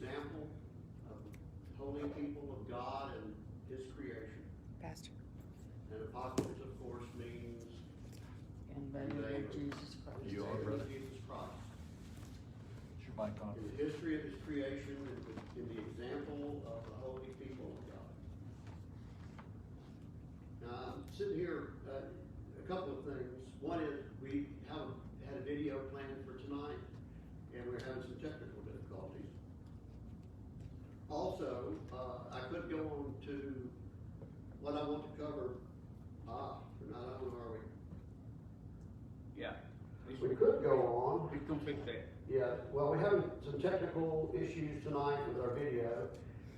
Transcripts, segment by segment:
example of holy people of God and His creation. Pastor. And apocalypse, of course, means In the name of Jesus Christ. You are, brother. Jesus Christ. Is your mic on? In the history of His creation, in the example of the holy people of God. Now, I'm sitting here, a couple of things. One is we had a video planned for tonight, and we're having some technical difficulties. Also, I could go on to what I want to cover. We're not on, are we? Yeah. We could go on. We can fix that. Yeah, well, we're having some technical issues tonight with our video,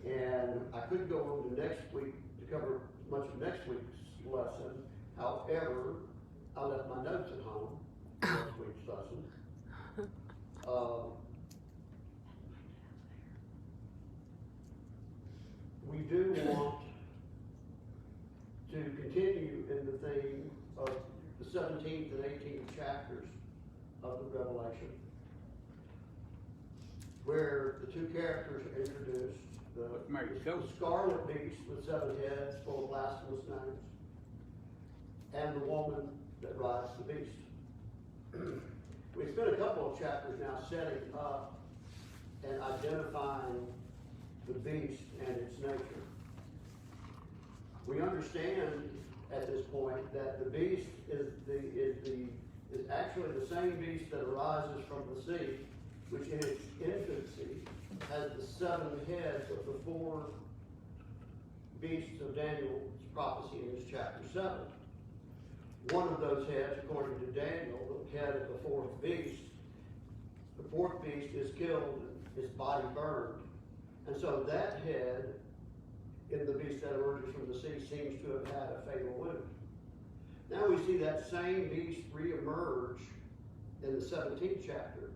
and I couldn't go on to next week to cover much of next week's lesson. However, I left my notes at home for next week's lesson. We do want to continue in the theme of the 17th and 18th chapters of the Revelation, where the two characters are introduced, the scarlet beast with 7 heads full of blasphemous names, and the woman that rides the beast. We spent a couple of chapters now setting up and identifying the beast and its nature. We understand at this point that the beast is actually the same beast that arises from the sea, which in its infancy has the 7 heads of the 4 beasts of Daniel's prophecy in his chapter 7. One of those heads, according to Daniel, the head of the 4th beast, the 4th beast is killed and his body burned. And so that head in the beast that emerges from the sea seems to have had a fatal wound. Now we see that same beast reemerge in the 17th chapter.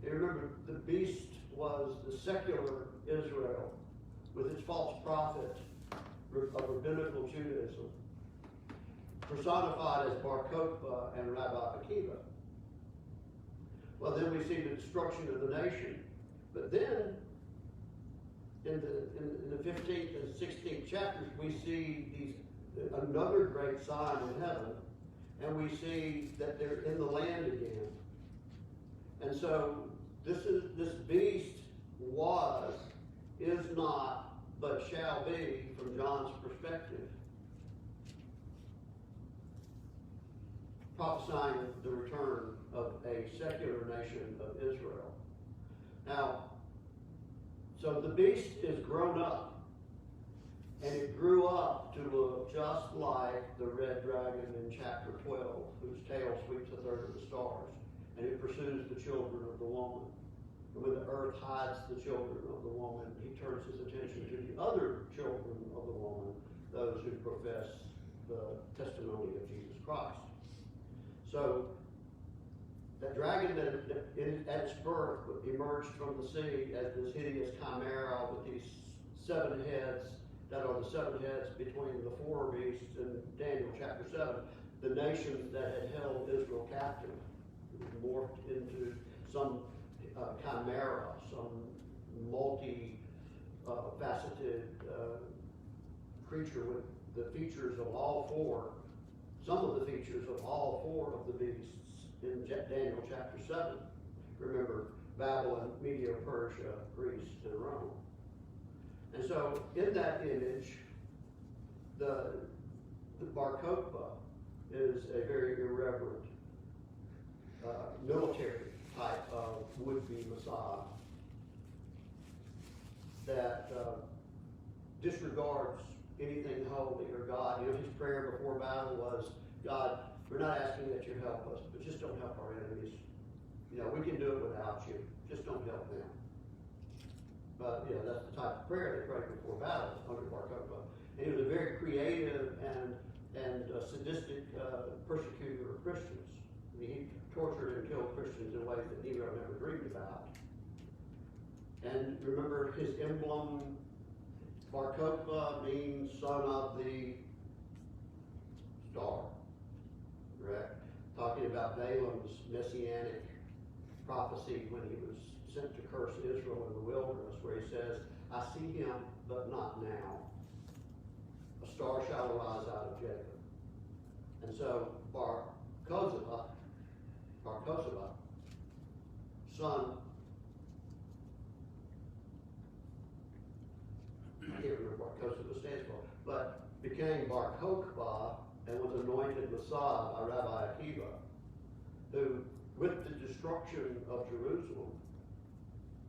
And remember, the beast was the secular Israel with its false prophet of rabbinical Judaism, personified as Bar Kokhba and Rabbi Akiva. Well, then we see the destruction of the nation. But then, in the 15th and 16th chapters, we see another great sign in heaven, and we see that they're in the land again. And so this beast is not, but shall be, from John's perspective, prophesying the return of a secular nation of Israel. Now, so the beast is grown up, and it grew up to look just like the red dragon in chapter 12, whose tail sweeps a third of the stars, and it pursues the children of the woman. And when the earth hides the children of the woman, he turns his attention to the other children of the woman, those who profess the testimony of Jesus Christ. So, that dragon that at its birth emerged from the sea as this hideous chimera with these 7 heads that are the 7 heads between the 4 beasts in Daniel chapter 7, the nations that had held Israel captive, morphed into some chimera, some multi-faceted creature with the features of all 4, some of the features of all 4 of the beasts in Daniel chapter 7. Remember, Babylon, Media, Persia, Greece, and Rome. And so, in that image, the Bar Kokhba is a very irreverent military type of would-be Messiah that disregards anything holy or God. You know, his prayer before battle was, God, we're not asking that you help us, but just don't help our enemies. You know, we can do it without you. Just don't help them. But, yeah, that's the type of prayer they prayed before battle under Bar Kokhba. And he was a very creative and sadistic persecutor of Christians. I mean, he tortured and killed Christians in ways that Nero never dreamed about. And remember, his emblem, Bar Kokhba, means son of the star. Correct? Talking about Balaam's messianic prophecy when he was sent to curse Israel in the wilderness, where he says, I see him, but not now. A star shall arise out of Jacob. And so Bar Kokhba, son, I can't remember what Kokhba stands for, but became Bar Kokhba and was anointed Messiah by Rabbi Akiva, who, with the destruction of Jerusalem,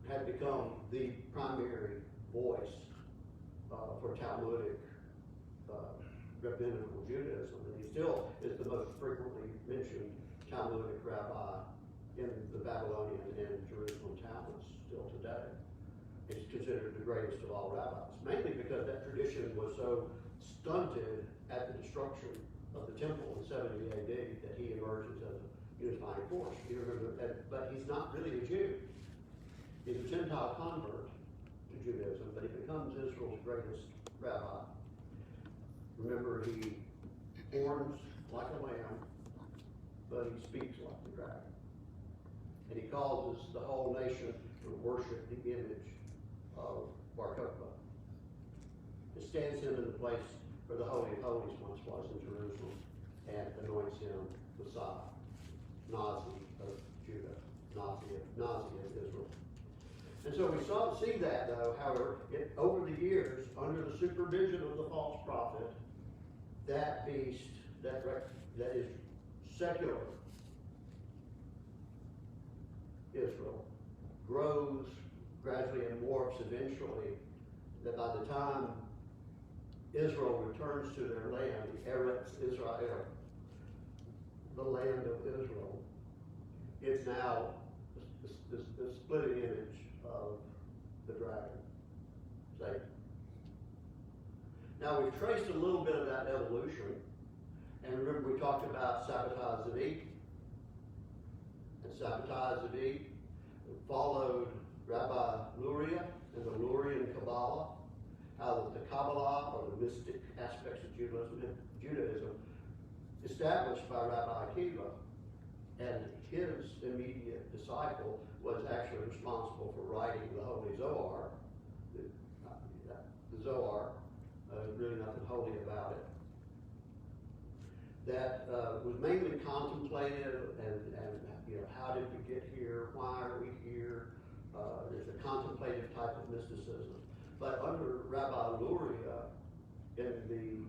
had become the primary voice for Talmudic rabbinical Judaism, and he still is the most frequently mentioned Talmudic rabbi in the Babylonian and Jerusalem Talmuds still today. He's considered the greatest of all rabbis, mainly because that tradition was so stunted at the destruction of the temple in 70 AD that he emerges as a unifying force. You remember that, but he's not really a Jew. He's a Gentile convert to Judaism, but he becomes Israel's greatest rabbi. Remember, he horns like a lamb, but he speaks like the dragon. And he causes the whole nation to worship the image of Bar Kokhba. It stands him in the place where the Holy of Holies once was in Jerusalem and anoints him Messiah, Nazi of Judah, Nazi of Israel. And so we see that, though, however, over the years, under the supervision of the false prophet, that beast, that is secular Israel, grows gradually and morphs eventually, that by the time Israel returns to their land, the Eretz Israel, the land of Israel, it's now the splitting image of the dragon, Satan. Now we've traced a little bit of that evolution, and remember we talked about Sabbatai Zedek, and Sabbatai Zedek followed Rabbi Luria and the Lurian Kabbalah, how the Kabbalah, or the mystic aspects of Judaism, established by Rabbi Akiva, and his immediate disciple was actually responsible for writing the Holy Zohar. The Zohar, really nothing holy about it. That was mainly contemplative and how did we get here? Why are we here? There's a contemplative type of mysticism. But under Rabbi Luria in the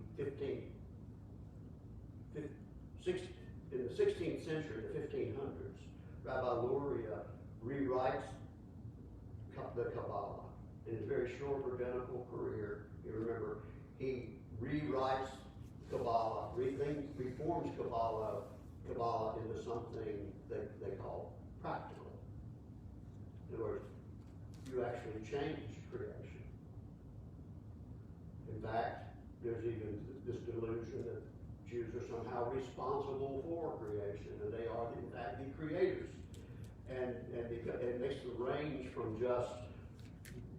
16th century, the 1500s, Rabbi Luria rewrites the Kabbalah. In his very short rabbinical career, you remember, he rewrites Kabbalah, reforms Kabbalah into something that they call practical. In other words, you actually change creation. In fact, there's even this delusion that Jews are somehow responsible for creation, and they are, in fact, the creators. And it makes the range from just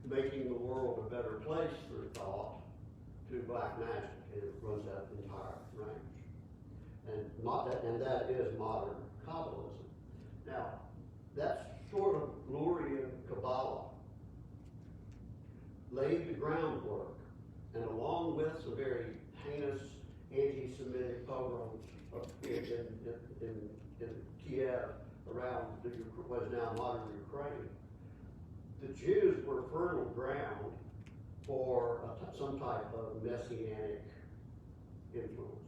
making the world a better place through thought to black magic. It runs that entire range. And that is modern Kabbalism. Now, that's sort of Lurian Kabbalah laid the groundwork, and along with some very heinous anti-Semitic pogroms in Kiev, around what is now modern Ukraine, the Jews were fertile ground for some type of messianic influence.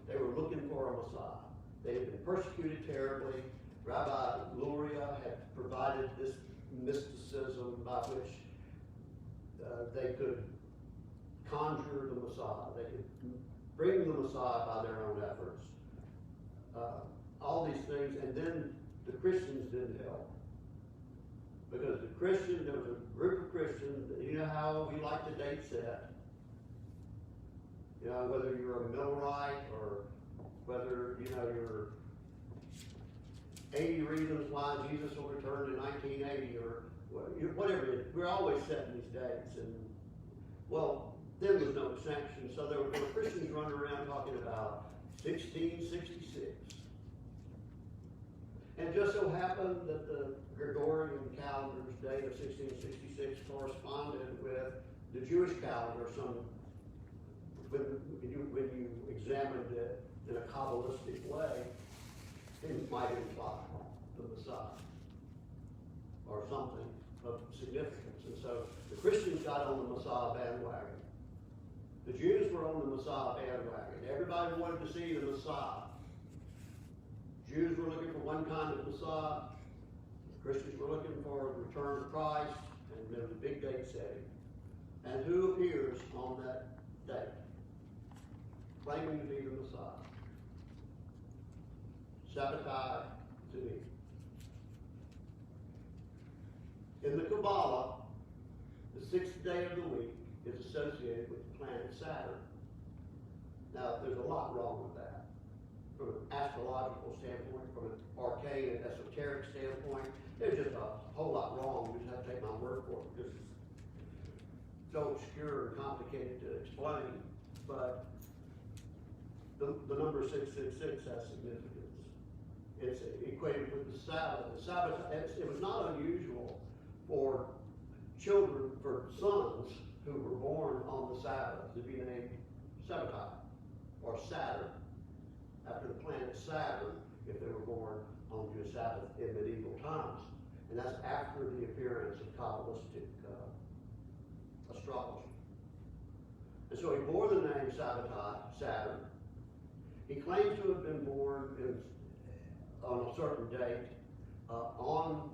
They were looking for a Messiah. They had been persecuted terribly. Rabbi Luria had provided this mysticism by which they could conjure the Messiah. They could bring the Messiah by their own efforts. All these things, and then the Christians didn't help. Because there was a group of Christians, you know how we like to date set. You know, whether you're a Millwright or whether, you're 80 reasons why Jesus will return in 1980 or whatever it is. We're always setting these dates. And, well, there was no exception. So there were Christians running around talking about 1666. And it just so happened that the Gregorian calendar's date of 1666 corresponded with the Jewish calendar. When you examined it in a Kabbalistic way, it might imply the Messiah or something of significance. And so the Christians got on the Messiah bandwagon. The Jews were on the Messiah bandwagon. Everybody wanted to see the Messiah. Jews were looking for one kind of Messiah. Christians were looking for the return of Christ, and there was a big date setting. And who appears on that date, claiming to be the Messiah? Sabbatai to me. In the Kabbalah, the sixth day of the week is associated with the planet Saturn. Now, there's a lot wrong with that. From an astrological standpoint, from an arcane and esoteric standpoint, there's just a whole lot wrong. You just have to take my word for it, because it's so obscure and complicated to explain. But the number 666 has significance. It's equated with the Sabbath. The Sabbath, it was not unusual for children, for sons who were born on the Sabbath to be named Sabbatai or Saturn, after the planet Saturn, if they were born on the Sabbath in medieval times. And that's after the appearance of Kabbalistic astrology. And so he bore the name Sabbatai, Saturn. He claims to have been born on a certain date, on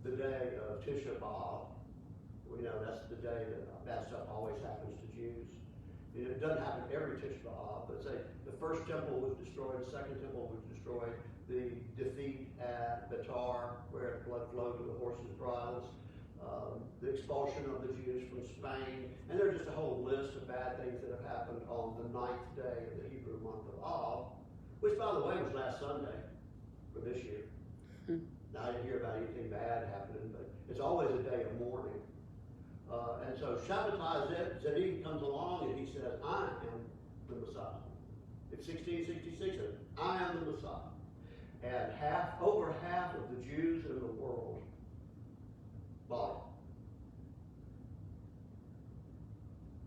the day of Tisha B'Av. We know that's the day that bad stuff always happens to Jews. It doesn't happen every Tisha B'Av, but say the first temple was destroyed, the second temple was destroyed, the defeat at Betar, where blood flowed to the horses' bridles, the expulsion of the Jews from Spain, and there's just a whole list of bad things that have happened on the 9th day of the Hebrew month of Av, which, by the way, was last Sunday for this year. Now, I didn't hear about anything bad happening, but it's always a day of mourning. And so Shabbatai Zedek comes along and he says, I am the Messiah. It's 1666, and I am the Messiah. And over half of the Jews in the world bought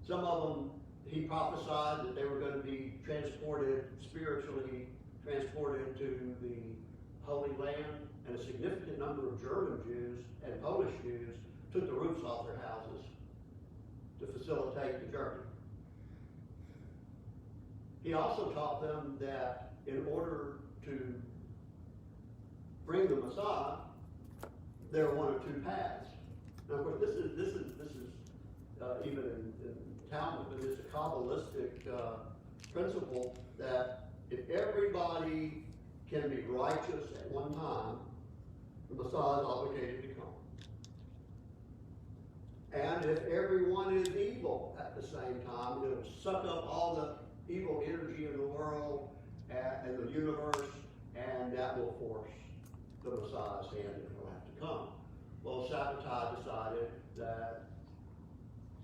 it. Some of them, he prophesied that they were going to be spiritually transported to the Holy Land, and a significant number of German Jews and Polish Jews took the roofs off their houses to facilitate the journey. He also taught them that in order to bring the Messiah, there are one or two paths. Now, of course, this is even in Talmud, but it's a Kabbalistic principle that if everybody can be righteous at one time, the Messiah is obligated to come. And if everyone is evil at the same time, it'll suck up all the evil energy in the world and the universe, and that will force the Messiah's hand, and he'll have to come. Well, Sabbatai decided that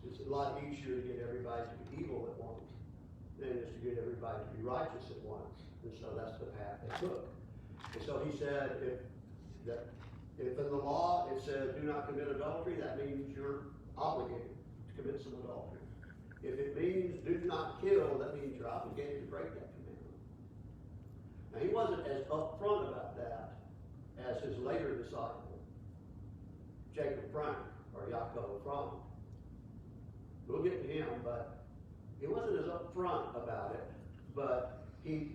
it's a lot easier to get everybody to be evil at once than it is to get everybody to be righteous at once. And so that's the path they took. And so he said, if in the law it says do not commit adultery, that means you're obligated to commit some adultery. If it means do not kill, that means you're obligated to break that commandment. Now, he wasn't as upfront about that as his later disciple, Jacob Frank, or Yaakov Frank. We'll get to him, but he wasn't as upfront about it, but he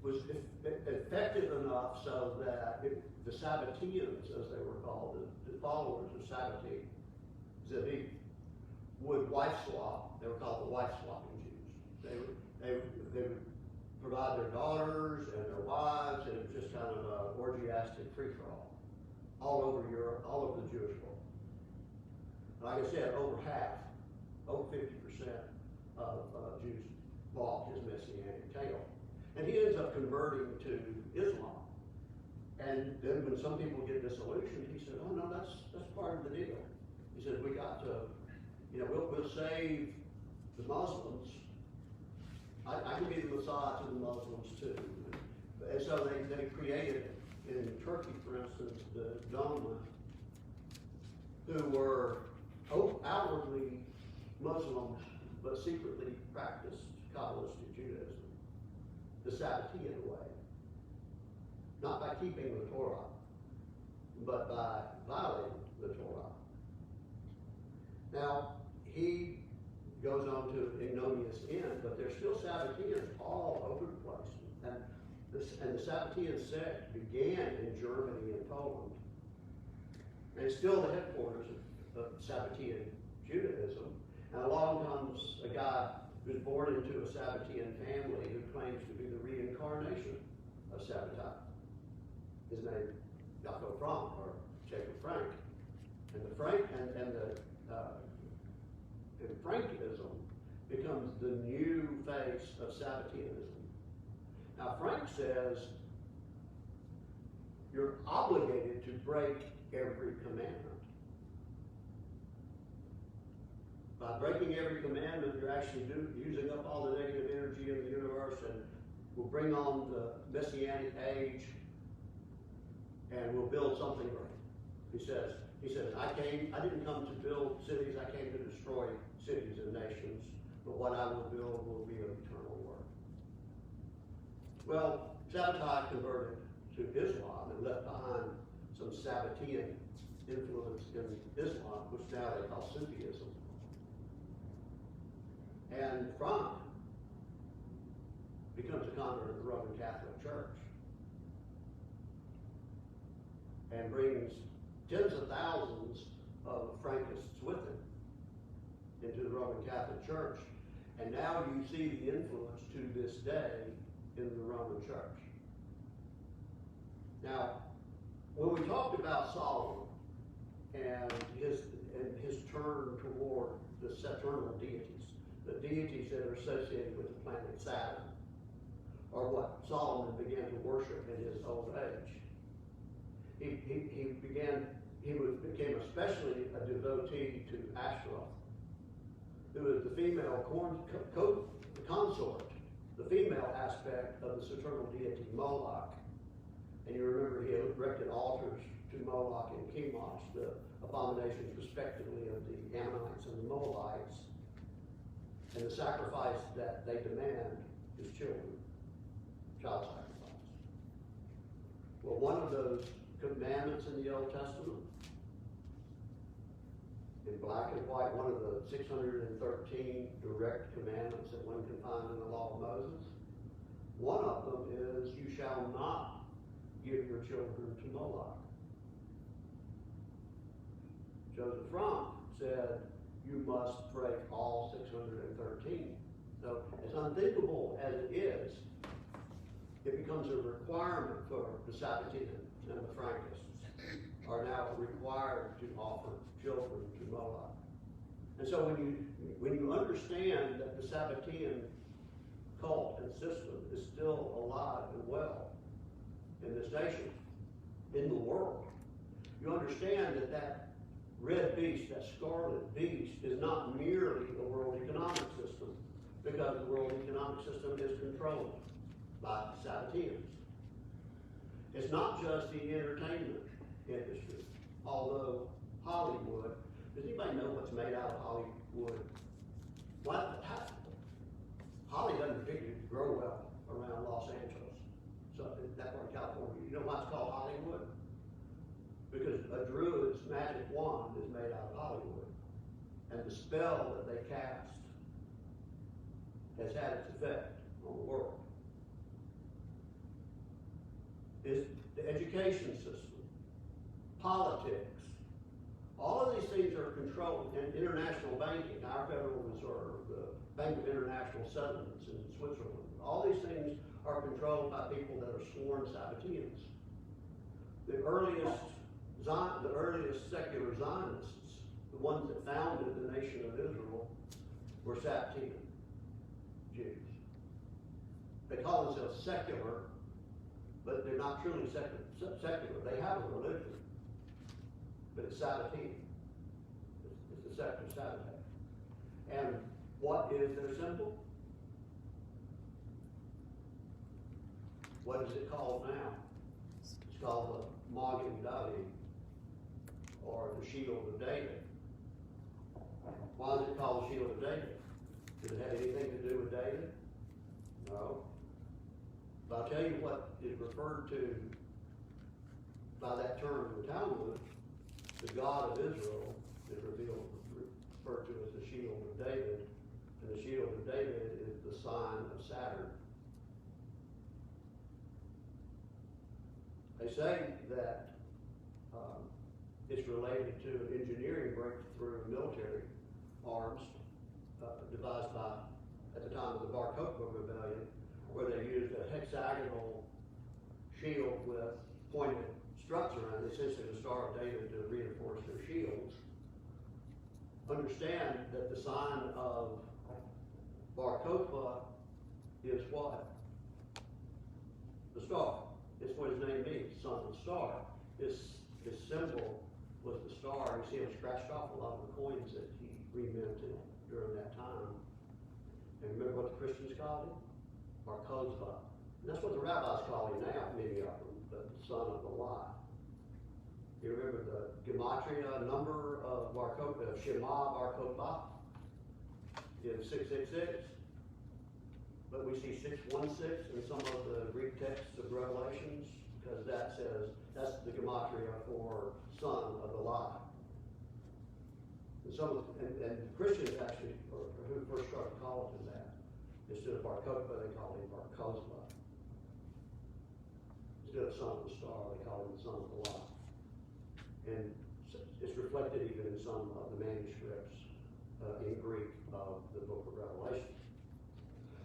was effective enough so that the Sabbateans, as they were called, the followers of Sabbatai Zedek, would wife swap. They were called the wife swapping Jews. They would provide their daughters and their wives, and it was just kind of an orgiastic free-for-all all over Europe, all over the Jewish world. Like I said, over 50% of Jews bought his messianic tale. And he ends up converting to Islam. And then when some people get disillusioned, he said, oh no, that's part of the deal. He said, we got to, we'll save the Muslims. I can be the Messiah to the Muslims too. And so they created, in Turkey, for instance, the Doma, who were outwardly Muslims, but secretly practiced Kabbalistic Judaism, the Sabbatean way. Not by keeping the Torah, but by violating the Torah. Now, he goes on to ignominious end, but there's still Sabbateans all over the place. And the Sabbatean sect began in Germany and Poland. And it's still the headquarters of Sabbatean Judaism. And along comes a guy who's born into a Sabbatean family who claims to be the reincarnation of Sabbatai. His name, Jacob Frank, or Jacob Frank. And the Frankism becomes the new face of Sabbateanism. Now, Frank says you're obligated to break every commandment. By breaking every commandment, you're actually using up all the negative energy in the universe and will bring on the Messianic age and will build something great. He says, I didn't come to build cities, I came to destroy cities and nations, but what I will build will be of eternal worth. Well, Sabbatai converted to Islam and left behind some Sabbatean influence in Islam, which now they call Sufism. And Frank becomes a convert of the Roman Catholic Church and brings tens of thousands of Frankists with him into the Roman Catholic Church. And now you see the influence to this day in the Roman Church. Now, when we talked about Solomon and his turn toward the Saturnal deities, the deities that are associated with the planet Saturn, are what Solomon began to worship in his old age. He became especially a devotee to Ashtaroth, who is the female consort, the female aspect of the Saturnal deity Moloch. And you remember he erected altars to Moloch and Chemosh, the abominations respectively of the Ammonites and the Moabites. And the sacrifice that they demand is children, child sacrifice. Well, one of those commandments in the Old Testament, in black and white, one of the 613 direct commandments that one can find in the law of Moses, one of them is, you shall not give your children to Moloch. Joseph Frank said, you must break all 613. So as unthinkable as it is, it becomes a requirement for the Sabbateans and the Frankists are now required to offer children to Moloch. And so when you understand that the Sabbatean cult and system is still alive and well in this nation, in the world, you understand that that red beast, that scarlet beast, is not merely a world economic system, because the world economic system is controlled by Sabbateans. It's not just the entertainment industry, although Hollywood, does anybody know what's made out of Hollywood? Holly doesn't particularly grow well around Los Angeles, so that part of California. You know why it's called Hollywood? Because a druid's magic wand is made out of Hollywood, and the spell that they cast has had its effect on the world. Is the education system, politics, all of these things are controlled, and international banking, our Federal Reserve, the Bank of International Settlements in Switzerland, all these things are controlled by people that are sworn Sabbateans. The earliest secular Zionists, the ones that founded the nation of Israel, were Sabbatean Jews. They call themselves secular, but they're not truly secular. They have a religion, but it's Sabbatean. It's the sect of Sabbatai. And what is their symbol? What is it called now? It's called the Magen David, or the Shield of David. Why is it called the Shield of David? Does it have anything to do with David? No. But I'll tell you what is referred to by that term in the Talmud. The God of Israel is referred to as the Shield of David, and the Shield of David is the sign of Saturn. They say that it's related to an engineering breakthrough in military arms devised by, at the time of the Bar Kokhba rebellion, where they used a hexagonal shield with pointed struts around it, essentially the Star of David, to reinforce their shields. Understand that the sign of Bar Kokhba is what? The star. It's what his name means, son of the star. His symbol was the star. You see him scratched off a lot of the coins that he reminted during that time. And remember what the Christians called him? Bar Kokhba. And that's what the rabbis call him now, many of them, the son of the lie. You remember the gematria number of Bar Kokhba, Shema Bar Kokhba, is 666. But we see 616 in some of the Greek texts of Revelations, because that says, that's the gematria for son of the lie. And Christians actually, or who first started calling him that, instead of Bar Kokhba, they call him Bar Kozba. Instead of son of the star, they call him the son of the lie. And it's reflected even in some of the manuscripts in Greek of the book of Revelation.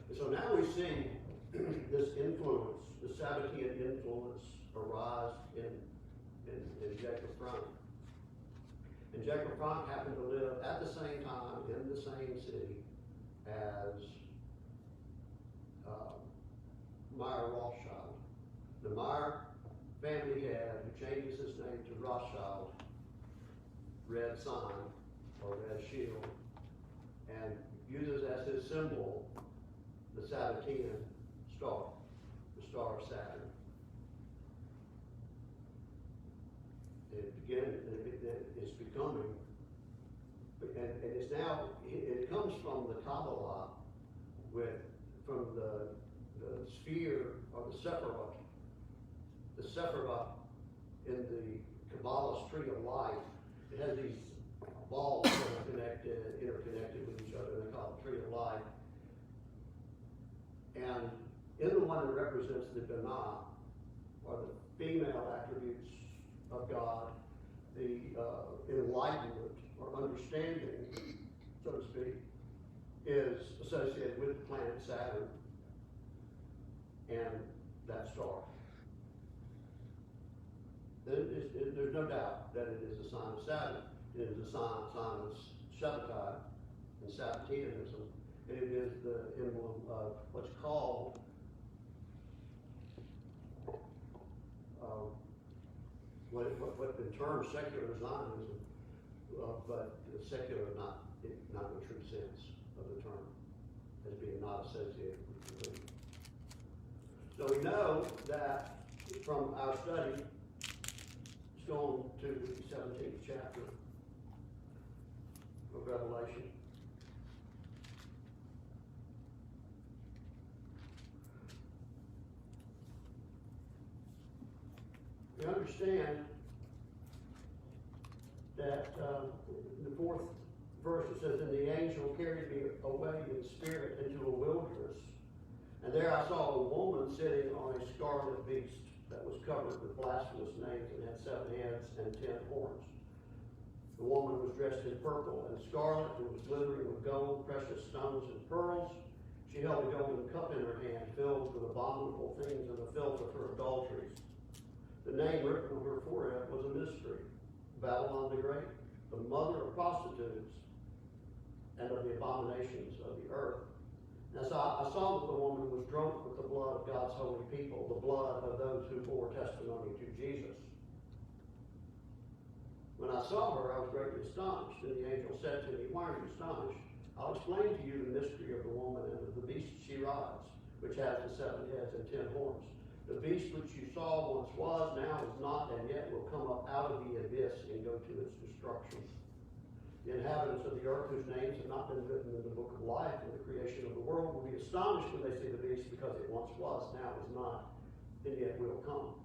And so now we see this influence, the Sabbatean influence, arise in Jacob Frank. And Jacob Frank happened to live at the same time in the same city as Meyer Rothschild. The Meyer family head, who changes his name to Rothschild, red sign or red shield, and uses as his symbol the Sabbatean star, the star of Saturn. It's becoming, and it's now, it comes from the Kabbalah, from the sphere or the Sephiroth. The Sephiroth in the Kabbalah's tree of life, it has these balls that are interconnected with each other, and they call it the tree of life. And in the one that represents the Binah, or the female attributes of God, the enlightenment or understanding, so to speak, is associated with the planet Saturn and that star. There's no doubt that it is a sign of Saturn. It is a sign of Shabbatai and Sabbateanism. And it is the emblem of what's called what in terms secular Zionism, but secular not in the true sense of the term, as being not associated with religion. So we know that from our study, let's go on to the 17th chapter of Revelation. We understand that in the 4th verse it says, "And the angel carried me away in spirit into a wilderness, and there I saw a woman sitting on a scarlet beast that was covered with blasphemous names and had 7 heads and 10 horns. The woman was dressed in purple and scarlet and was glittering with gold, precious stones, and pearls. She held a golden cup in her hand filled with abominable things and the filth of her adulteries. The name written on her forehead was a mystery, Babylon the Great, the mother of prostitutes and of the abominations of the earth." And so I saw that the woman was drunk with the blood of God's holy people, the blood of those who bore testimony to Jesus. When I saw her, I was greatly astonished, and the angel said to me, "Why are you astonished? I'll explain to you the mystery of the woman and of the beast she rides, which has the 7 heads and 10 horns. The beast which you saw once was, now is not, and yet will come up out of the abyss and go to its destruction. The inhabitants of the earth whose names have not been written in the book of life in the creation of the world will be astonished when they see the beast, because it once was, now is not, and yet will come.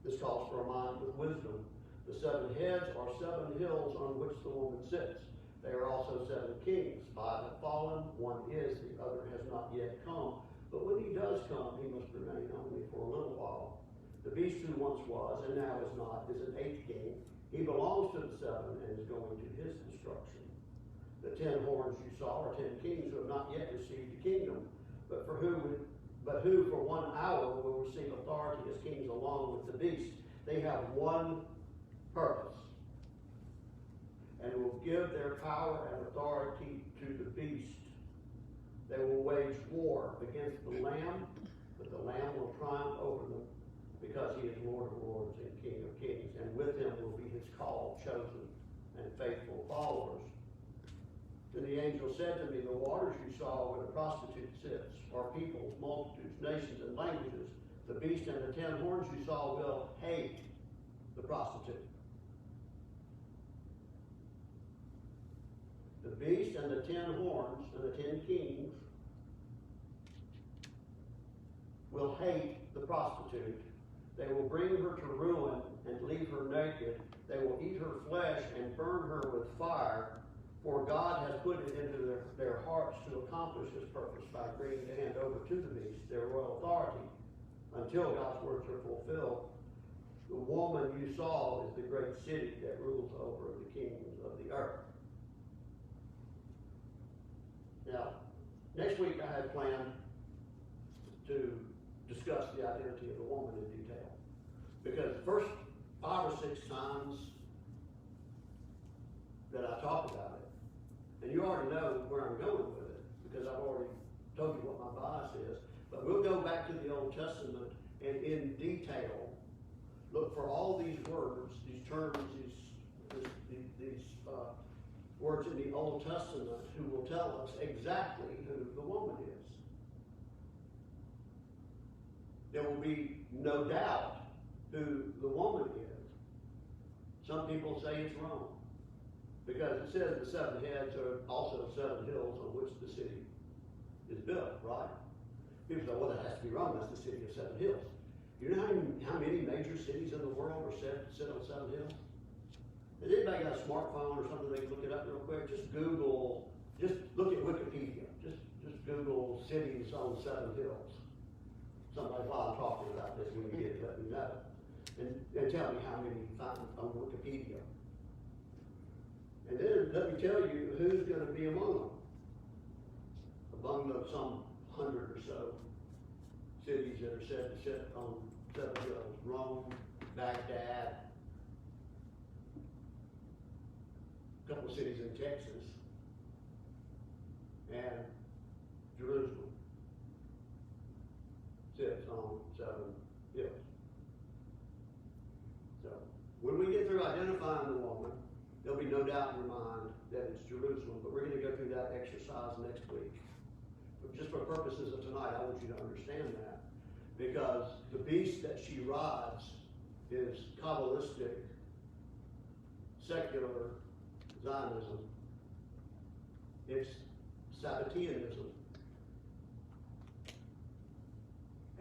This calls for a mind with wisdom. The 7 heads are 7 hills on which the woman sits. They are also 7 kings. 5 have fallen, 1 is, the other has not yet come. But when he does come, he must remain only for a little while. The beast who once was, and now is not, is an 8th king. He belongs to the 7 and is going to his destruction. The 10 horns you saw are 10 kings who have not yet received the kingdom, but who for 1 hour will receive authority as kings along with the beast. They have one purpose, and will give their power and authority to the beast. They will wage war against the Lamb, but the Lamb will triumph over them, because he is Lord of lords and King of kings, and with him will be his called, chosen, and faithful followers. Then the angel said to me, the waters you saw where the prostitute sits are peoples, multitudes, nations, and languages. The beast and the 10 horns you saw will hate the prostitute. The beast and the 10 horns and the 10 kings will hate the prostitute. They will bring her to ruin and leave her naked. They will eat her flesh and burn her with fire, for God has put it into their hearts to accomplish his purpose by agreeing to hand over to the beast their royal authority until God's words are fulfilled. The woman you saw is the great city that rules over the kings of the earth. Now, next week I had planned to discuss the identity of the woman in detail, because the first 5 or 6 times that I talked about it, and you already know where I'm going with it, because I've already told you what my bias is, but we'll go back to the Old Testament and in detail look for all these words, these terms, these words in the Old Testament who will tell us exactly who the woman is. There will be no doubt who the woman is. Some people say it's Rome, because it says the 7 heads are also 7 hills on which the city is built, right? People say, well, that has to be Rome, that's the city of 7 hills. You know how many major cities in the world are set on 7 hills? Has anybody got a smartphone or something they can look it up real quick? Just look at Wikipedia. Just Google cities on 7 hills. Somebody, while I'm talking about this, when you get it, let me know. And tell me how many you find on Wikipedia. And then let me tell you who's going to be among them. Among the some 100 or so cities that are set on 7 hills: Rome, Baghdad, a couple of cities in Texas, and Jerusalem sits on 7 hills. So when we get through identifying the woman, there'll be no doubt in your mind that it's Jerusalem, but we're going to go through that exercise next week. But just for purposes of tonight, I want you to understand that, because the beast that she rides is Kabbalistic, secular Zionism. It's Sabbateanism.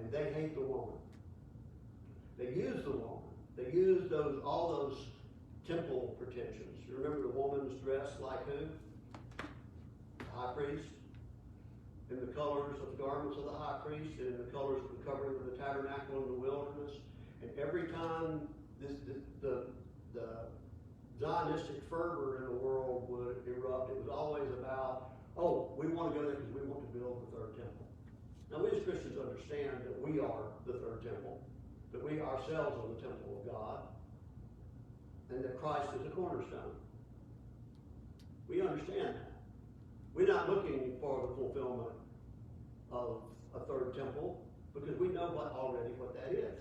And they hate the woman. They use the woman. They use all those temple pretensions. You remember the woman's dressed like who? The high priest. In the colors of the garments of the high priest, and in the colors of the covering of the tabernacle in the wilderness. And every time the Zionistic fervor in the world would erupt, it was always about, oh, we want to go there because we want to build the 3rd temple. Now, we as Christians understand that we are the 3rd temple, that we ourselves are the temple of God, and that Christ is the cornerstone. We understand that. We're not looking for the fulfillment of a 3rd temple, because we know already what that is.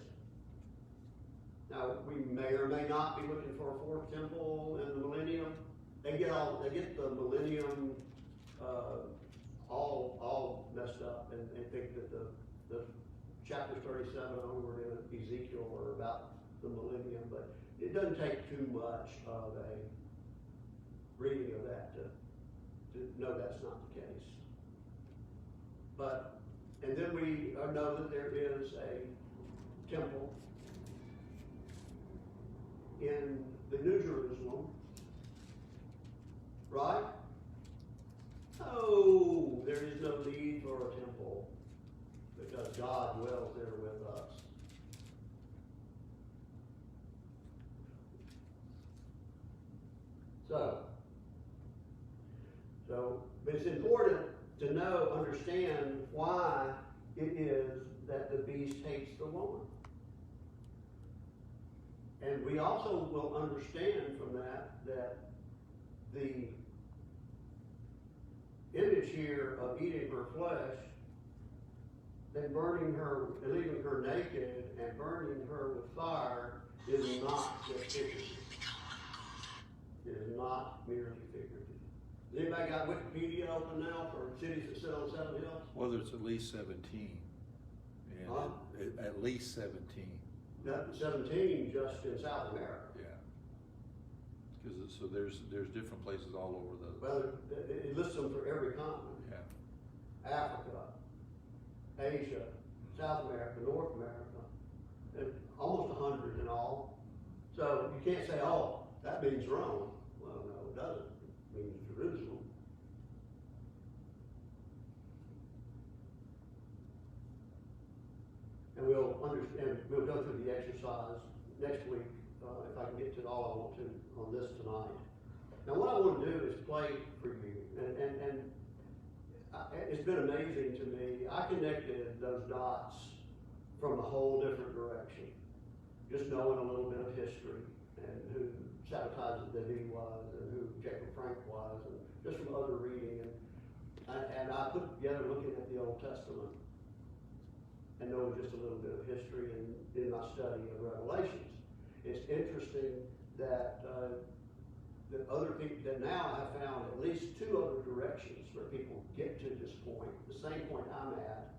Now, we may or may not be looking for a 4th temple in the millennium. They get the millennium all messed up and think that the chapters 37 onward in Ezekiel are about the millennium, but it doesn't take too much of a reading of that to know that's not the case. But, and then we know that there is a temple in the New Jerusalem, right? Oh, there is no need for a temple because God dwells there with us. So it's important to know, understand why it is that the beast hates the woman. And we also will understand from that the image here of eating her flesh, then burning her, leaving her naked and burning her with fire is not just figurative. It is not merely figurative. Has anybody got Wikipedia open now for cities that sit on 7 hills? Well, there's at least 17. And Huh? at least 17. That 17 just in South America. Yeah. Because so there's different places all over the. Well, it lists them for every continent. Yeah. Africa, Asia, South America, North America, and almost 100 in all. So you can't say, oh, that means Rome. Well, no, it doesn't. It means Jerusalem. And we'll understand, we'll go through the exercise next week, if I can get to all I want to on this tonight. Now what I want to do is play for you, and it's been amazing to me. I connected those dots from a whole different direction. Just knowing a little bit of history and who Sabotage David was and who Jacob Frank was, and just from other reading. And I put together looking at the Old Testament and knowing just a little bit of history and in my study of Revelations. It's interesting that that other people, that now I have found at least 2 other directions where people get to this point, the same point I'm at,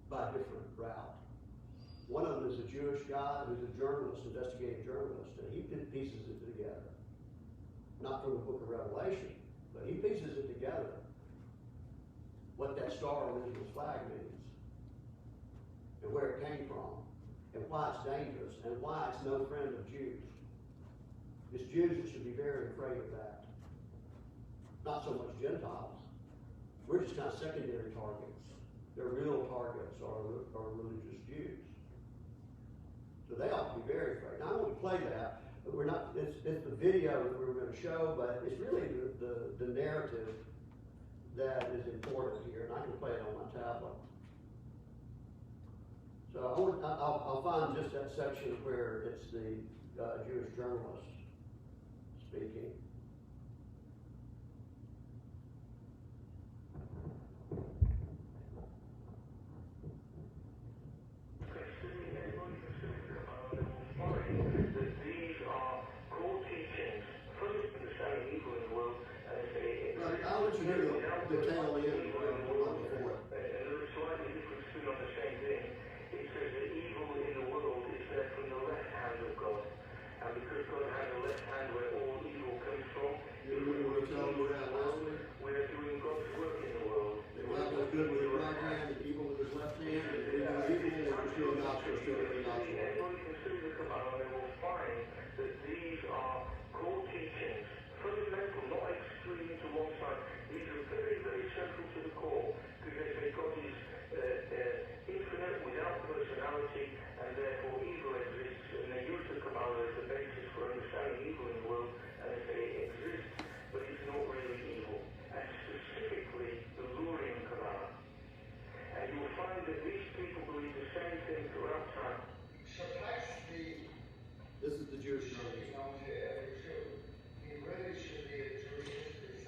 by a different route. One of them is a Jewish guy who's a journalist, investigative journalist, and he pieces it together. Not from the book of Revelation, but he pieces it together, what that star on Israel's flag means, and where it came from, and why it's dangerous, and why it's no friend of Jews. It's Jews that should be very afraid of that. Not so much Gentiles. We're just kind of secondary targets. Their real targets are religious Jews. So they ought to be very afraid. Now I want to play that, but we're not, it's the video that we're going to show, but it's really the narrative that is important here, and I can play it on my tablet. So I'll find just that section where it's the Jewish journalist speaking. I'll let you hear the tail end before. Good with his right hand and evil with his left hand, and they do evil or just doing God's work, doing God's work. Everybody consider the Kabbalah, they will find that these are core teachings, fundamental, not extreme to one side. These are very, very central to the core, because they say God is infinite, without personality, and therefore evil exists, and they use the Kabbalah as the basis for understanding evil in the world, and they say it exists, but it's not really evil. And specifically, the luring Kabbalah. And you will find that these people believe the same thing throughout time. This is the Jewish journalist. He really should be a Jewish history,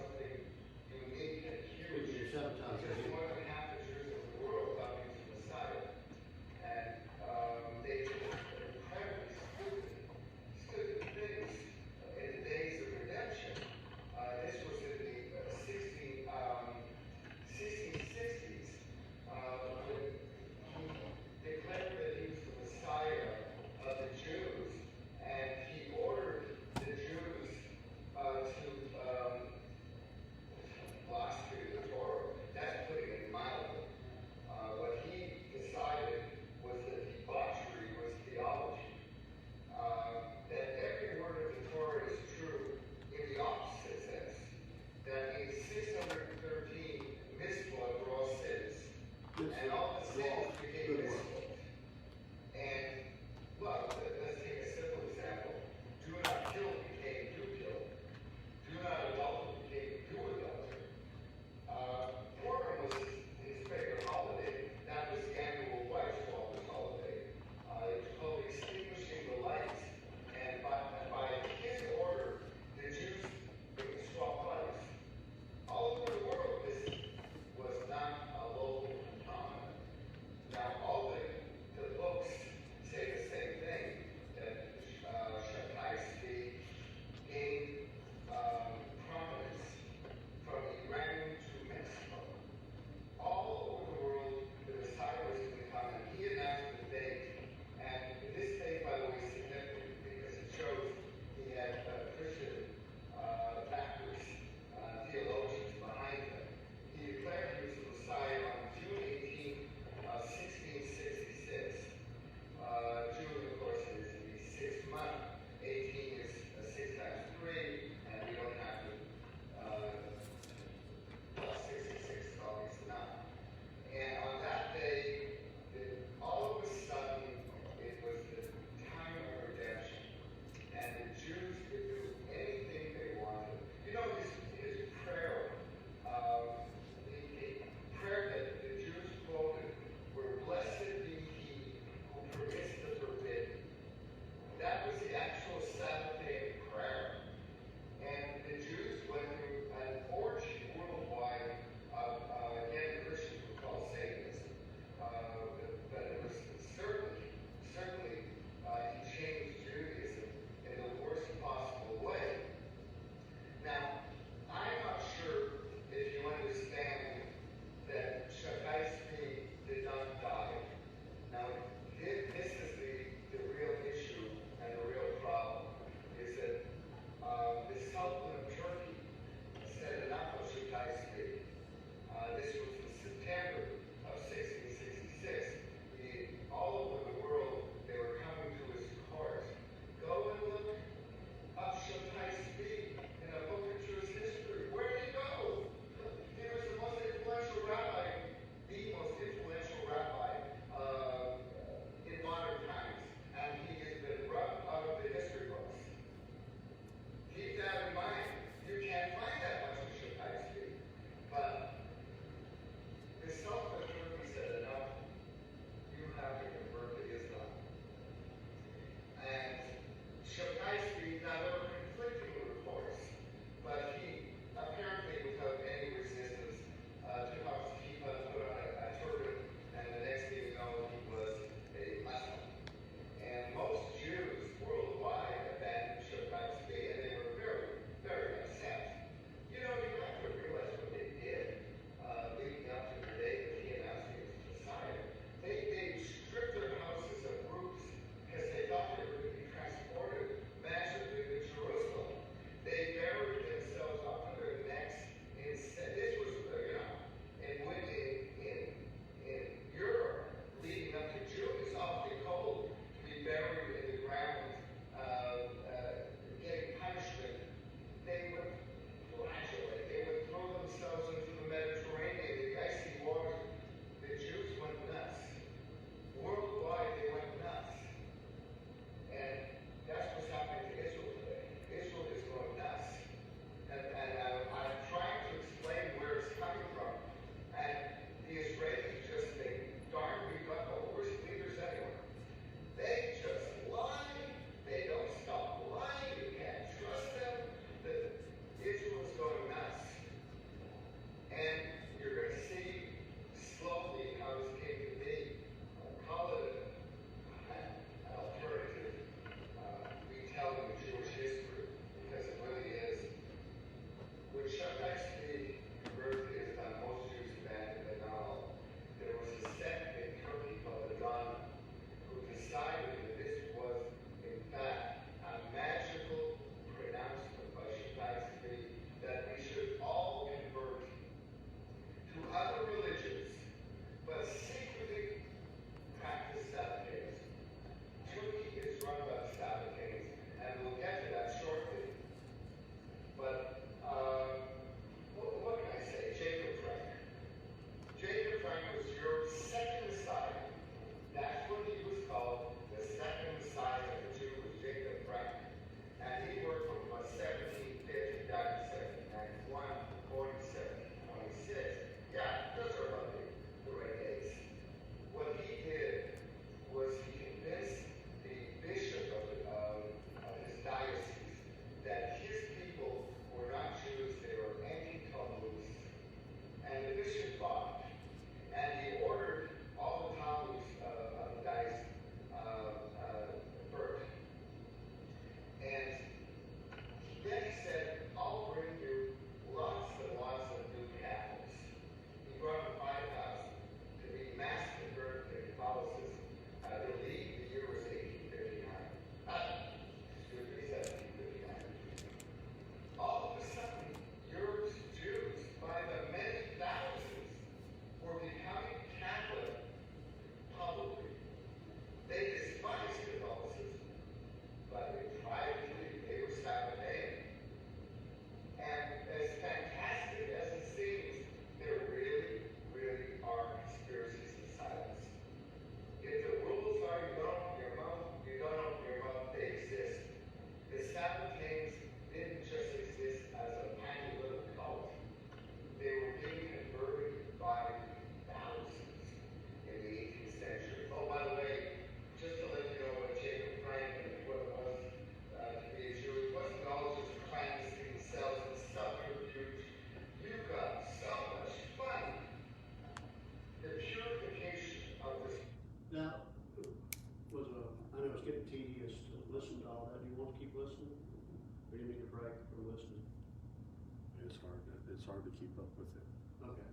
it's hard to keep up with it. Okay.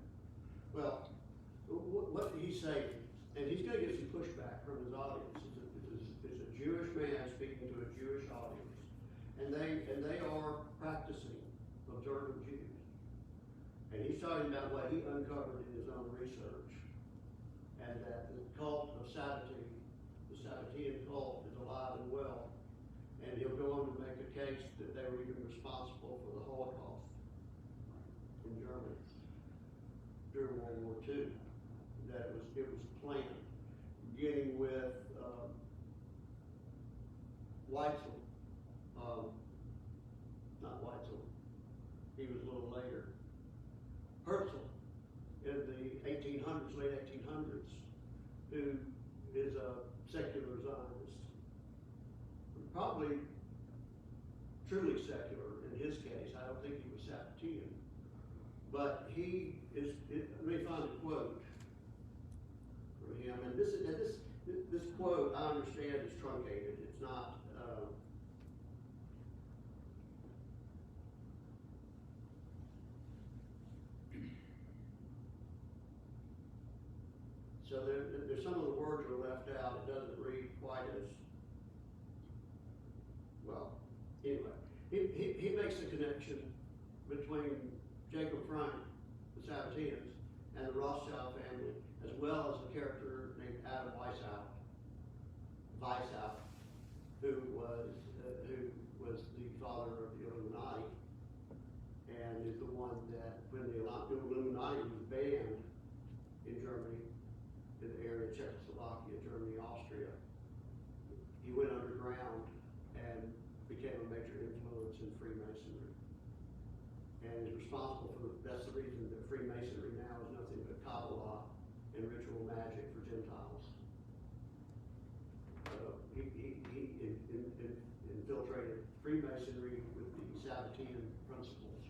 Well, what he's saying, and he's gonna get some pushback from his audience, is a Jewish man speaking to a Jewish audience. And they are practicing observant Jews. And he's talking about what he uncovered in his own research. And that the cult of Sabbatean, the Sabbatean cult, is alive and well. And he'll go on to make a case that they were even responsible for the Holocaust in Germany during World War II. That it was planned, beginning with Weitzel. Not Weitzel. He was a little later. Herzl in the 1800s, late 1800s, who is a secular Zionist. Probably truly secular in his case. I don't think he was Sabbatean. But he is, let me find a quote from him. And this quote, I understand, is truncated. It's not, so there's some of the words are left out. It doesn't read quite as well. Anyway, he makes a connection between Jacob Frank, the Sabbateans, and the Rothschild family, as well as a character named Adam Weishaupt, who was the father of the Illuminati, and is the one that, when the Illuminati was banned in Germany, in the area of Czechoslovakia, Germany, Austria, he went underground and became a major influence in Freemasonry. And is responsible for that's the reason that Freemasonry now is nothing but Kabbalah and ritual magic for Gentiles. He infiltrated Freemasonry with the Sabbatean principles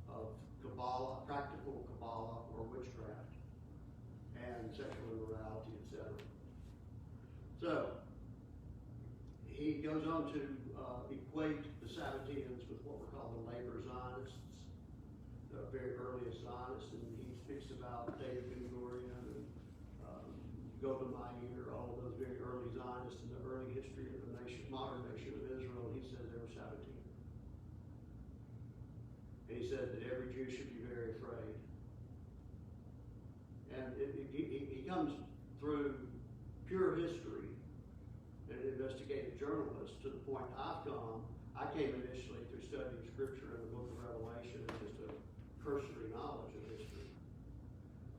of Kabbalah, practical Kabbalah or witchcraft, and sexual immorality, etc. So, he goes on to equate the Sabbateans with what we're calling the labor Zionists, the very earliest Zionists, and he speaks about David Ben-Gurion and Golda Meir, all of those very early Zionists in the early history of the nation, modern nation of Israel, and he says they were Sabbatean. And he said that every Jew should be very afraid. And he comes through pure history and an investigative journalist to the point I've gone. I came initially through studying scripture in the book of Revelation and just a cursory knowledge of history.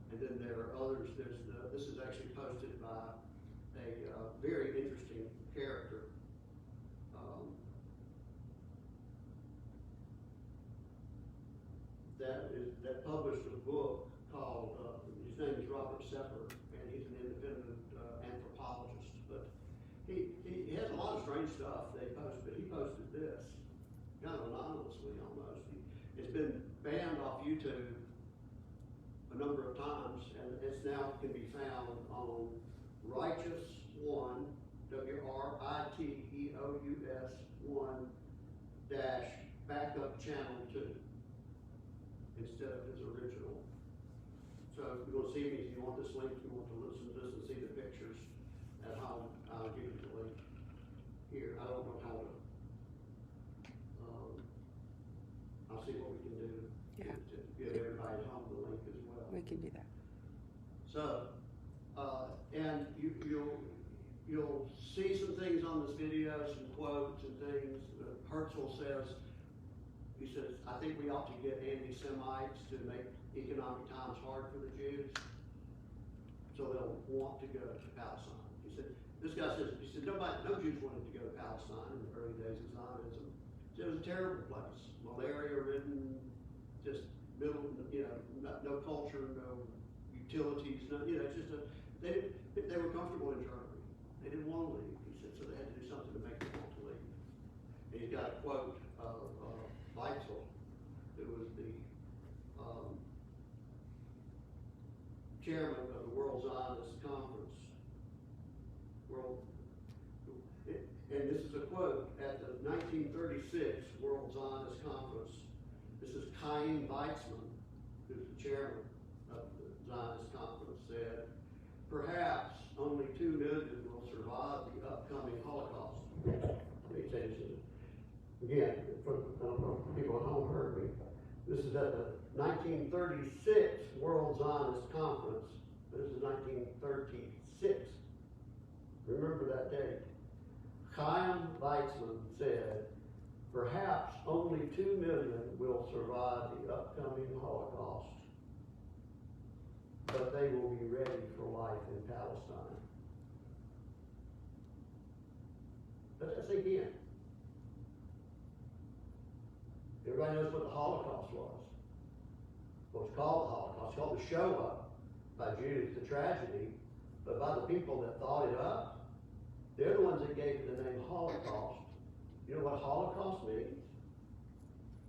And then there are others. This is actually posted by a very interesting character. That published a book called, his name is Robert Sepper, and he's an independent anthropologist. But he has a lot of strange stuff they post, but he posted this, kind of anonymously almost. It's been banned off YouTube a number of times, and it's now can be found on Righteous One, WRITEOUS 1 dash backup channel 2 instead of his original. So if you want to see me, if you want this link, if you want to listen to this and see the pictures at home, I'll give you the link here. I don't know how to, I'll see what we can do to get everybody at home the link as well. We can do that. So, and you'll see some things on this video, some quotes and things. Herzl says, he says, I think we ought to get anti-Semites to make economic times hard for the Jews, so they'll want to go to Palestine. He said, this guy says, he said, no Jews wanted to go to Palestine in the early days of Zionism. He said, it was a terrible place, malaria-ridden, just middle, no culture, no utilities, no, it's just they were comfortable in Germany. They didn't want to leave. He said, so they had to do something to make them want to leave. And he's got a quote of Weitzel, who was the chairman of the World Zionist Conference. And this is a quote, at the 1936 World Zionist Conference, This is Chaim Weizmann, who's the chairman of the Zionist Conference, said, perhaps only 2 million will survive the upcoming Holocaust. Let me say this again, I don't know if people at home heard me. This is at the 1936 World Zionist Conference. This is 1936. Remember that date. Chaim Weizmann said, perhaps only 2 million will survive the upcoming Holocaust, but they will be ready for life in Palestine. Let that sink in. Everybody knows what the Holocaust was. Well, it's called the Holocaust. It's called the show up by Jews, the tragedy, but by the people that thought it up, they're the ones that gave it the name Holocaust. You know what Holocaust means?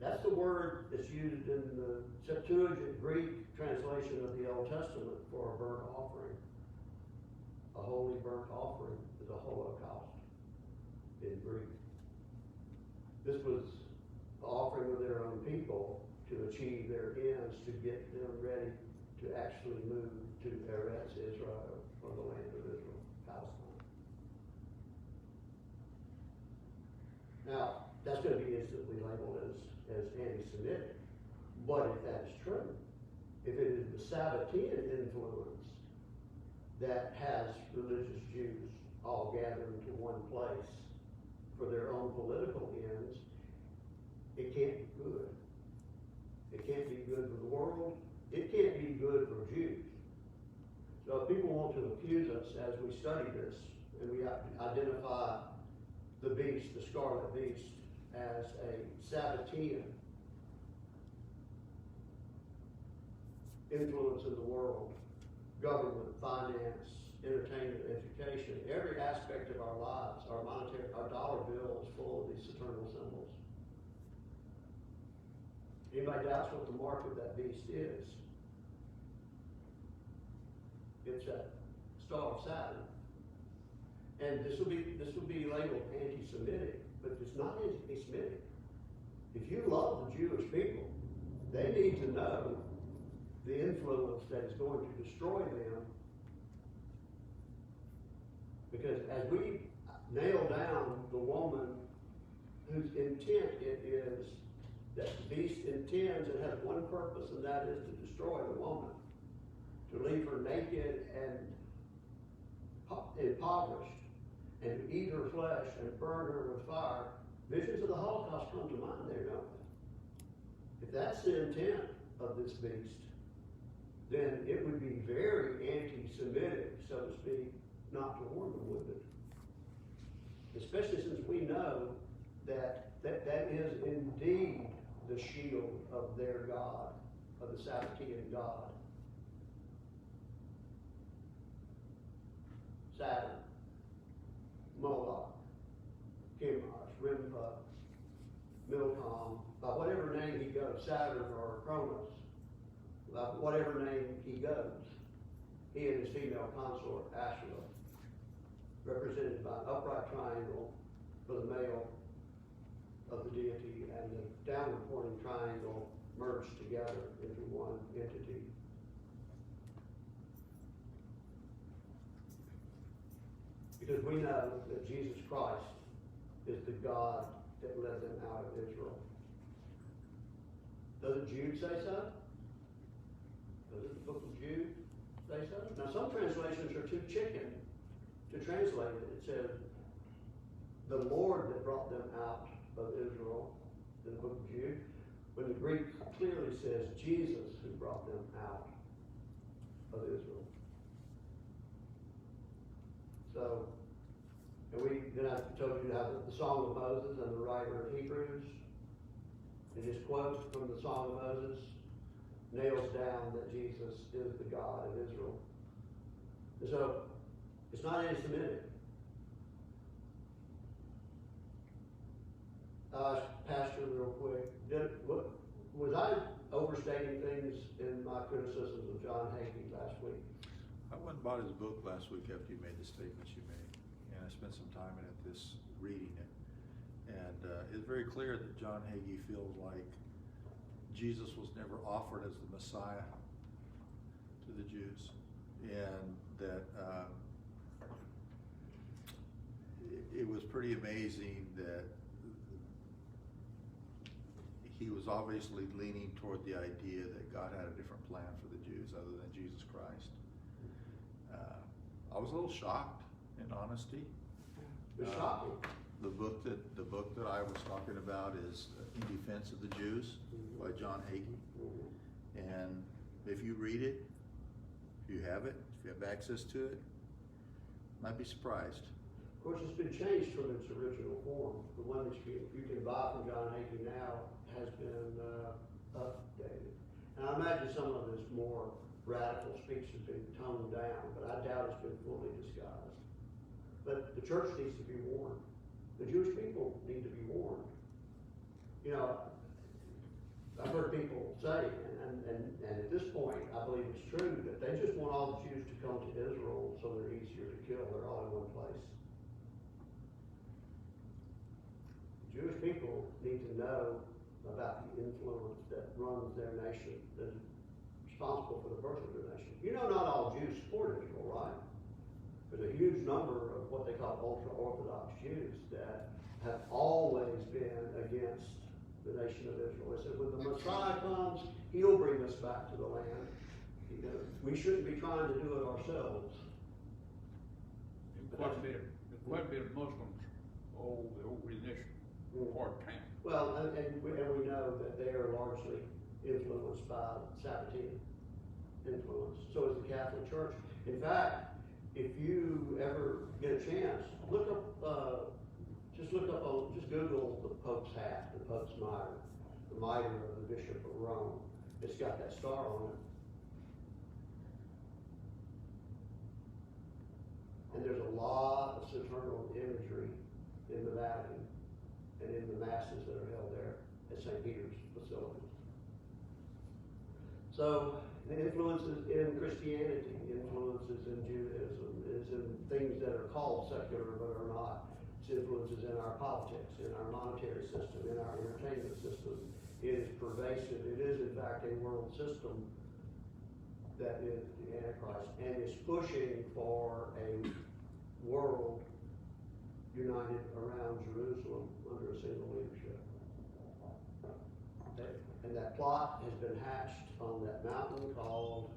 That's the word that's used in the Septuagint Greek translation of the Old Testament for a burnt offering. A holy burnt offering is a holocaust in Greek. This was the offering of their own people to achieve their ends, to get them ready to actually move to Eretz Israel, or the land of Israel, Palestine. Now, that's going to be instantly labeled as anti-Semitic. But if that is true, if it is the Sabbatean influence that has religious Jews all gathered into one place for their own political ends, it can't be good. It can't be good for the world. It can't be good for Jews. So if people want to accuse us as we study this, and we identify the beast, the scarlet beast, as a Sabbatean influence in the world, government, finance, entertainment, education, every aspect of our lives, our monetary, our dollar bill is full of these eternal symbols. Anybody doubts what the mark of that beast is? It's a star of Saturn. And this will be labeled anti-Semitic, but it's not anti-Semitic. If you love the Jewish people, they need to know the influence that is going to destroy them. Because as we nail down the woman whose intent it is, that the beast intends and has one purpose, and that is to destroy the woman, to leave her naked and impoverished, and to eat her flesh and burn her with fire. Visions of the Holocaust come to mind there, don't they? If that's the intent of this beast, then it would be very anti-Semitic, so to speak, not to warn them with it. Especially since we know that is indeed the shield of their God, of the Sabbatean God. Saturn, Moloch, Chemosh, Rimpa, Milcom, by whatever name he goes, Saturn or Cronus, by whatever name he goes, he and his female consort, Ashura, represented by an upright triangle for the male of the deity and the downward pointing triangle merged together into one entity. Because we know that Jesus Christ is the God that led them out of Israel. Doesn't Jude say so? Doesn't the book of Jude say so? Now some translations are too chicken to translate it. It says, the Lord that brought them out of Israel in the book of Jude, when the Greek clearly says Jesus who brought them out of Israel. So, and then I told you how the Song of Moses and the writer of Hebrews, in his quote from the Song of Moses, nails down that Jesus is the God of Israel. And so, it's not anti-Semitic. Pastor, real quick, was I overstating things in my criticisms of John Hagee last week? I went and bought his book last week after you made the statements you made, and I spent some time in it reading it. And it's very clear that John Hagee feels like Jesus was never offered as the Messiah to the Jews, and that it was pretty amazing that he was obviously leaning toward the idea that God had a different plan for the Jews other than Jesus Christ. I was a little shocked, in honesty. It's shocking. The book that I was talking about is In Defense of the Jews by John Hagee. And if you read it, if you have it, if you have access to it, you might be surprised. Of course, it's been changed from its original form. The one that you can buy from John Hagee now has been updated. And I imagine some of his more radical speech has been toned down, but I doubt it's been fully disguised. But the church needs to be warned. The Jewish people need to be warned. You know, I've heard people say, and at this point, I believe it's true, that they just want all the Jews to come to Israel so they're easier to kill. They're all in one place. Jewish people need to know about the influence that runs their nation, that is responsible for the birth of their nation. You know, not all Jews support Israel, right? There's a huge number of what they call ultra-Orthodox Jews that have always been against the nation of Israel. They said, when the Messiah comes, he'll bring us back to the land. You know, we shouldn't be trying to do it ourselves. Quite a bit of Muslims, the old religion, part-time. Well, and we know that they are largely influenced by Sabbatean influence. So is the Catholic Church. In fact, if you ever get a chance, look up, just Google the Pope's hat, the Pope's mitre, the mitre of the Bishop of Rome. It's got that star on it. And there's a lot of saturnal imagery in the Vatican and in the masses that are held there at St. Peter's Basilica. So the influences in Christianity, influences in Judaism, is in things that are called secular but are not. It's influences in our politics, in our monetary system, in our entertainment system. It is pervasive. It is in fact a world system that is the Antichrist and is pushing for a world united around Jerusalem under a single leadership. And that plot has been hatched on that mountain called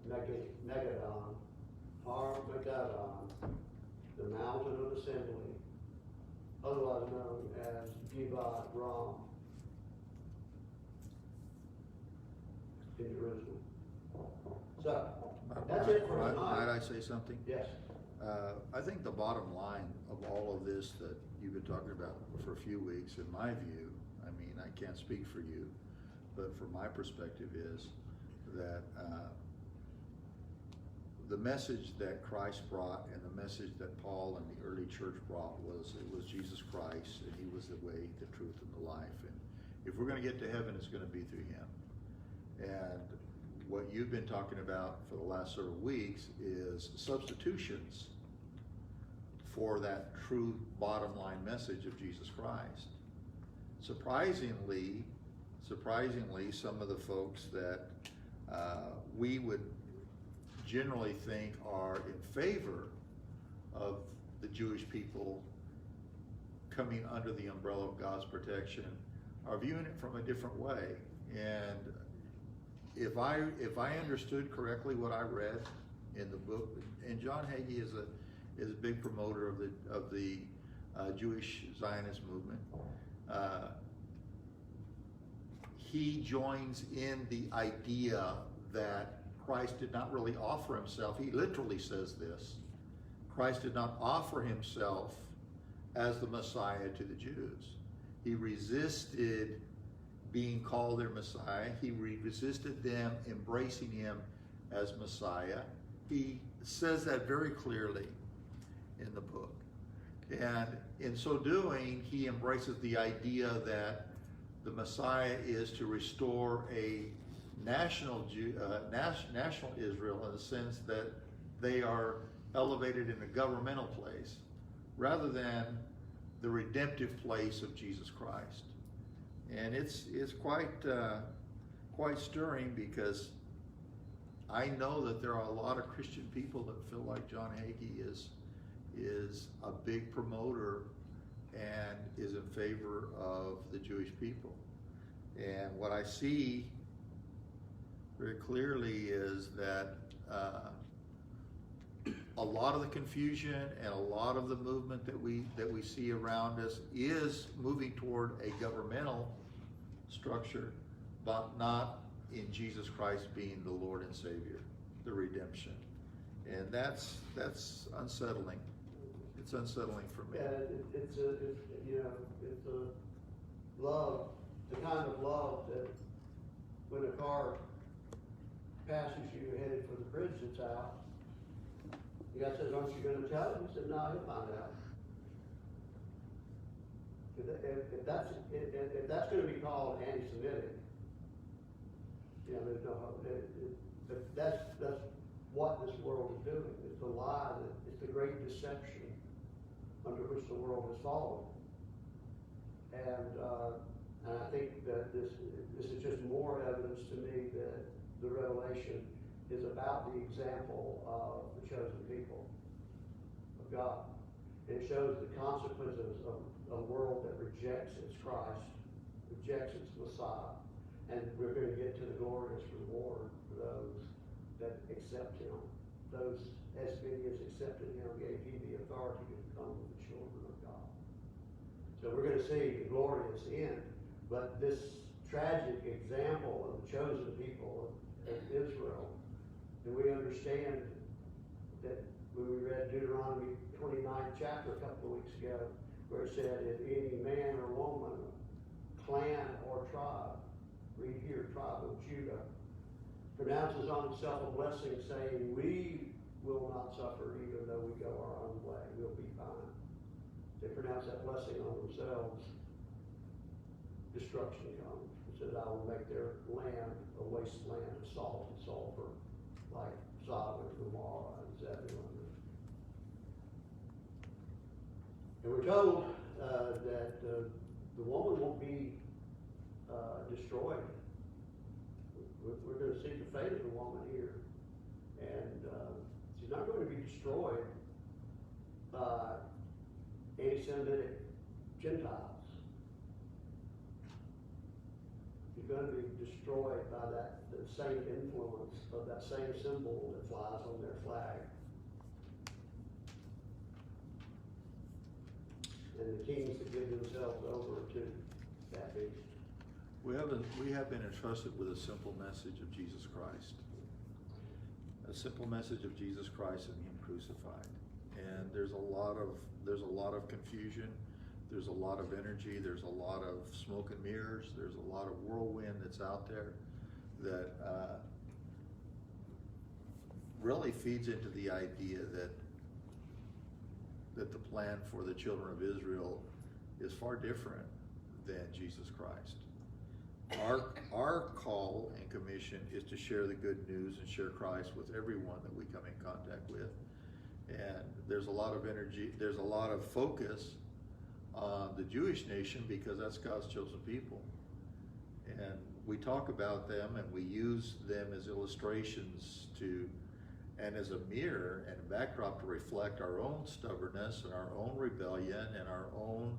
Megadon, Armageddon, the mountain of assembly, otherwise known as Givat Ram in Jerusalem. So, that's it for tonight. Might I say something? Yes. I think the bottom line of all of this that you've been talking about for a few weeks, in my view, I mean, I can't speak for you, but from my perspective is that the message that Christ brought and the message that Paul and the early church brought was, it was Jesus Christ, and he was the way, the truth, and the life. And if we're going to get to heaven, it's going to be through him. And what you've been talking about for the last several weeks is substitutions for that true bottom line message of Jesus Christ. Surprisingly, some of the folks that we would generally think are in favor of the Jewish people coming under the umbrella of God's protection are viewing it from a different way. And if I understood correctly what I read in the book, and John Hagee is a big promoter of the Jewish Zionist movement. He joins in the idea that Christ did not really offer himself. He literally says this: Christ did not offer himself as the Messiah to the Jews. He resisted being called their Messiah. He resisted them embracing him as Messiah. He says that very clearly in the book. And in so doing, he embraces the idea that the Messiah is to restore a national Israel, in the sense that they are elevated in a governmental place rather than the redemptive place of Jesus Christ. And it's quite quite stirring, because I know that there are a lot of Christian people that feel like John Hagee is a big promoter and is in favor of the Jewish people. And what I see very clearly is that a lot of the confusion and a lot of the movement that we see around us is moving toward a governmental structure, but not in Jesus Christ being the Lord and Savior, the redemption. And that's unsettling. It's unsettling for me. Yeah, it's a love, the kind of love that when a car passes you headed for the bridge that's out, the guy says, "Aren't you going to tell him?" He said, "No, he'll find out." If that's going to be called anti-Semitic, you know, there's no hope. But that's what this world is doing. It's a lie. It's the great deception under which the world has fallen. And I think that this is just more evidence to me that the Revelation is about the example of the chosen people of God. It shows the consequences of a world that rejects its Christ, rejects its Messiah, and we're going to get to the glorious reward for those that accept Him. Those, as many as accepted Him, gave He the authority to become the children of God. So we're going to see the glorious end, but this tragic example of the chosen people of Israel, and we understand that when we read Deuteronomy 29th chapter a couple of weeks ago, where it said, if any man or woman, clan or tribe, read here, tribe of Judah, pronounces on himself a blessing, saying, we will not suffer even though we go our own way, we'll be fine. They pronounce that blessing on themselves, destruction comes. It says, I will make their land a wasteland of salt and sulfur, like Sodom and Gomorrah and Zebulun. And we're told that the woman won't be destroyed. We're going to see the fate of the woman here. And she's not going to be destroyed by anti-Semitic Gentiles. She's going to be destroyed by the same influence of that same symbol that flies on their flag. And the kings that give themselves over to that beast. We have been entrusted with a simple message of Jesus Christ. A simple message of Jesus Christ and Him crucified. And there's a lot of confusion, there's a lot of energy, there's a lot of smoke and mirrors, there's a lot of whirlwind that's out there that really feeds into the idea that the plan for the children of Israel is far different than Jesus Christ. Our call and commission is to share the good news and share Christ with everyone that we come in contact with. And there's a lot of energy, there's a lot of focus on the Jewish nation because that's God's chosen people. And we talk about them and we use them as illustrations and as a mirror and a backdrop to reflect our own stubbornness and our own rebellion and our own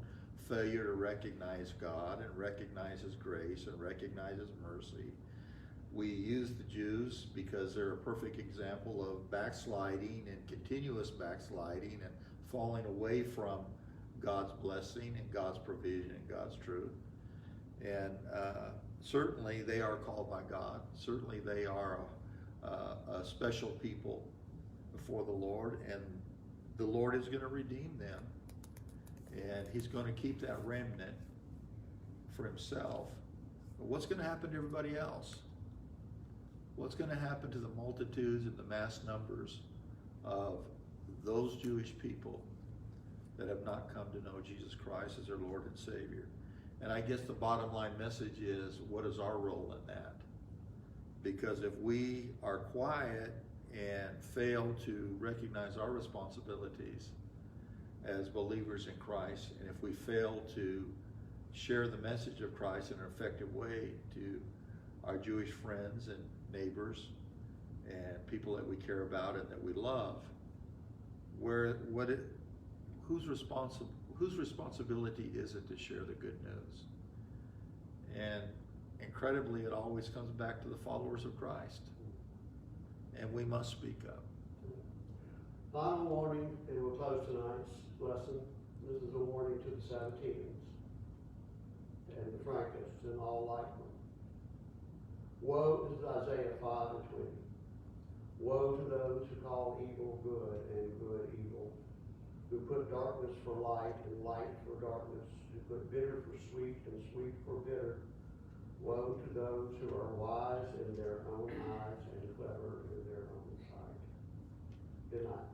failure to recognize God and recognize His grace and recognize His mercy. We use the Jews because they're a perfect example of backsliding and continuous backsliding and falling away from God's blessing and God's provision and God's truth. And certainly they are called by God. Certainly they are a special people before the Lord, and the Lord is going to redeem them. And He's going to keep that remnant for Himself. But what's going to happen to everybody else? What's going to happen to the multitudes and the mass numbers of those Jewish people that have not come to know Jesus Christ as their Lord and Savior? And I guess the bottom line message is, what is our role in that? Because if we are quiet and fail to recognize our responsibilities as believers in Christ, and if we fail to share the message of Christ in an effective way to our Jewish friends and neighbors and people that we care about and that we love, whose responsibility is it to share the good news? And incredibly, it always comes back to the followers of Christ. And we must speak up. Final warning, and we'll close tonight's lesson. This is a warning to the Sabbatians and the Frankists and all like them. Woe, this is Isaiah 5:20. Woe to those who call evil good and good evil, who put darkness for light and light for darkness, who put bitter for sweet and sweet for bitter. Woe to those who are wise in their own eyes and clever in their own sight. Good night.